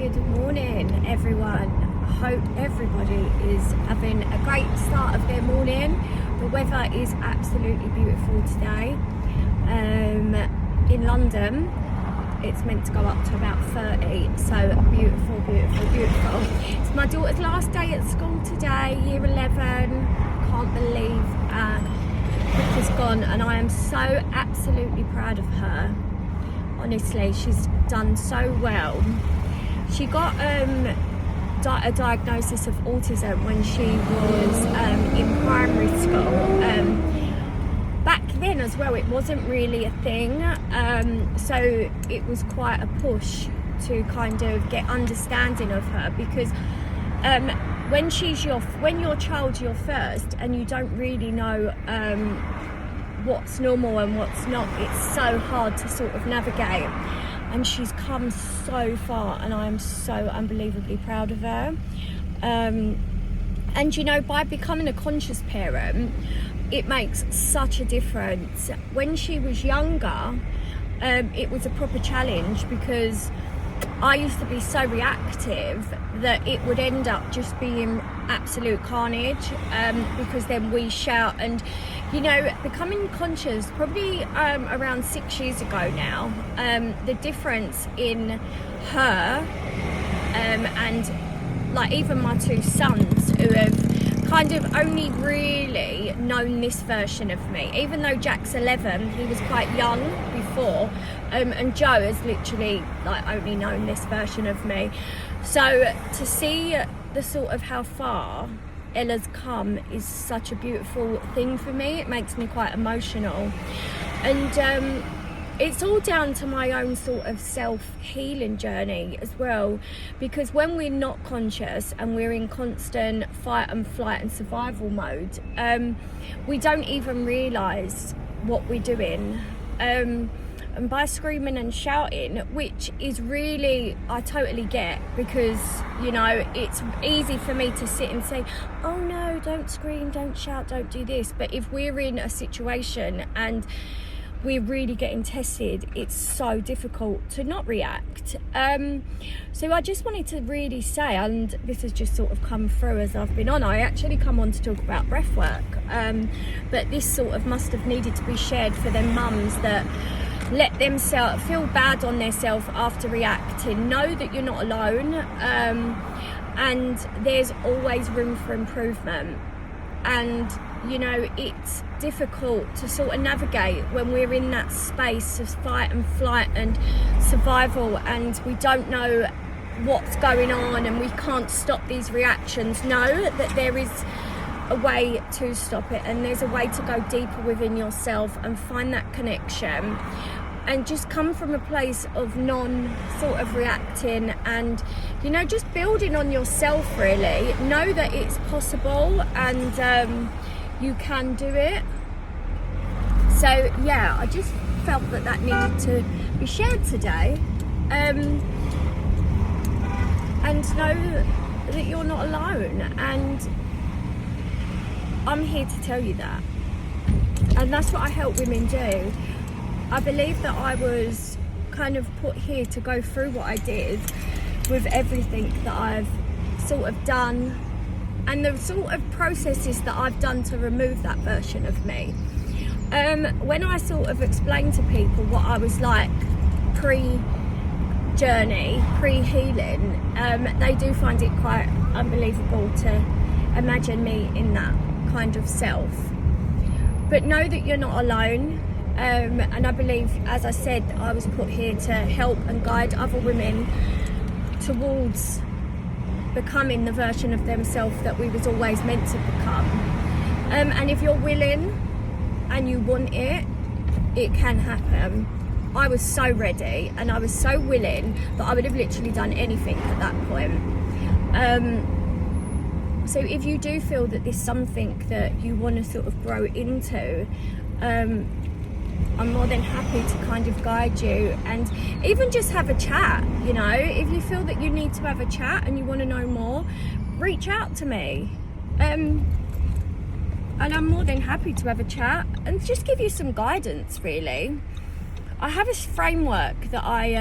Good morning, everyone. I hope everybody is having a great start of their morning. The weather is absolutely beautiful today. In London, it's meant to go up to about 30, so beautiful, beautiful, beautiful. It's my daughter's last day at school today, year 11. Can't believe Vic is gone, and I am so absolutely proud of her. Honestly, she's done so well. She got a diagnosis of autism when she was in primary school. Back then as well, it wasn't really a thing, so it was quite a push to kind of get understanding of her, because when your child's your first and you don't really know what's normal and what's not, it's so hard to sort of navigate. And she's come so far, and I am so unbelievably proud of her. And you know, by becoming a conscious parent, it makes such a difference. When she was younger, it was a proper challenge, because I used to be so reactive that it would end up just being absolute carnage, because then we shout. And you know, becoming conscious probably around 6 years ago now, the difference in her and like even my two sons, who have kind of only really known this version of me. Even though Jack's 11, he was quite young before, and Joe has literally like only known this version of me. So to see the sort of how far Ella's come is such a beautiful thing for me. It makes me quite emotional, and it's all down to my own sort of self-healing journey as well, because when we're not conscious and we're in constant fight and flight and survival mode, we don't even realise what we're doing. And by screaming and shouting, which is really, I totally get, because, you know, it's easy for me to sit and say, oh no, don't scream, don't shout, don't do this. But if we're in a situation and we're really getting tested, it's so difficult to not react. So I just wanted to really say, and this has just sort of come through as I've been on, I actually come on to talk about breath work, but this sort of must have needed to be shared for them mums that let themselves feel bad on themselves after reacting. Know that you're not alone, and there's always room for improvement. And you know, it's difficult to sort of navigate when we're in that space of fight and flight and survival, and we don't know what's going on and we can't stop these reactions. Know that there is a way to stop it, and there's a way to go deeper within yourself and find that connection, and just come from a place of non sort of reacting, and you know, just building on yourself. Really know that it's possible, and you can do it. So yeah, I just felt that needed to be shared today, and know that you're not alone, and I'm here to tell you that. And that's what I help women do. I believe that I was kind of put here to go through what I did with everything that I've sort of done, and the sort of processes that I've done to remove that version of me. When I sort of explain to people what I was like pre-journey, pre-healing, they do find it quite unbelievable to imagine me in that kind of self. But know that you're not alone. And I believe, as I said, I was put here to help and guide other women towards becoming the version of themselves that we was always meant to become. And if you're willing and you want it, it can happen. I was so ready and I was so willing that I would have literally done anything at that point. So if you do feel that there's something that you want to sort of grow into, I'm more than happy to kind of guide you, and even just have a chat. You know, if you feel that you need to have a chat and you want to know more, reach out to me, and I'm more than happy to have a chat and just give you some guidance. Really, I have a framework that I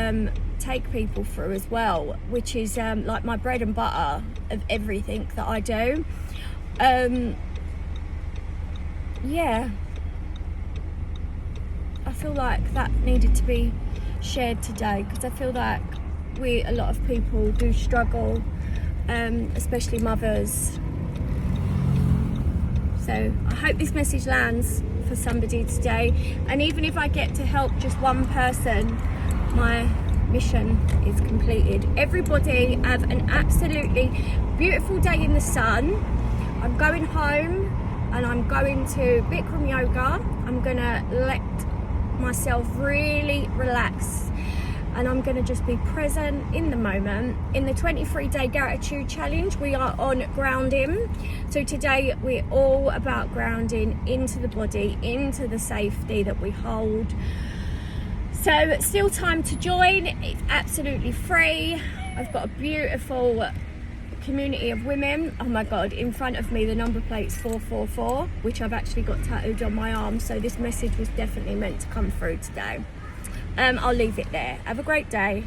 take people through as well, which is like my bread and butter of everything that I do. Yeah, I feel like that needed to be shared today, because I feel like a lot of people do struggle, especially mothers. So I hope this message lands for somebody today, and even if I get to help just one person, my mission is completed. Everybody have an absolutely beautiful day in the sun. I'm going home and I'm going to Bikram yoga. I'm gonna let myself really relax, and I'm going to just be present in the moment. In the 23-day gratitude challenge, we are on grounding. So today we're all about grounding into the body, into the safety that we hold. So still time to join. It's absolutely free. I've got a beautiful community of women. Oh my God, in front of me the number plate's 444, which I've actually got tattooed on my arm. So this message was definitely meant to come through today. I'll leave it there. Have a great day.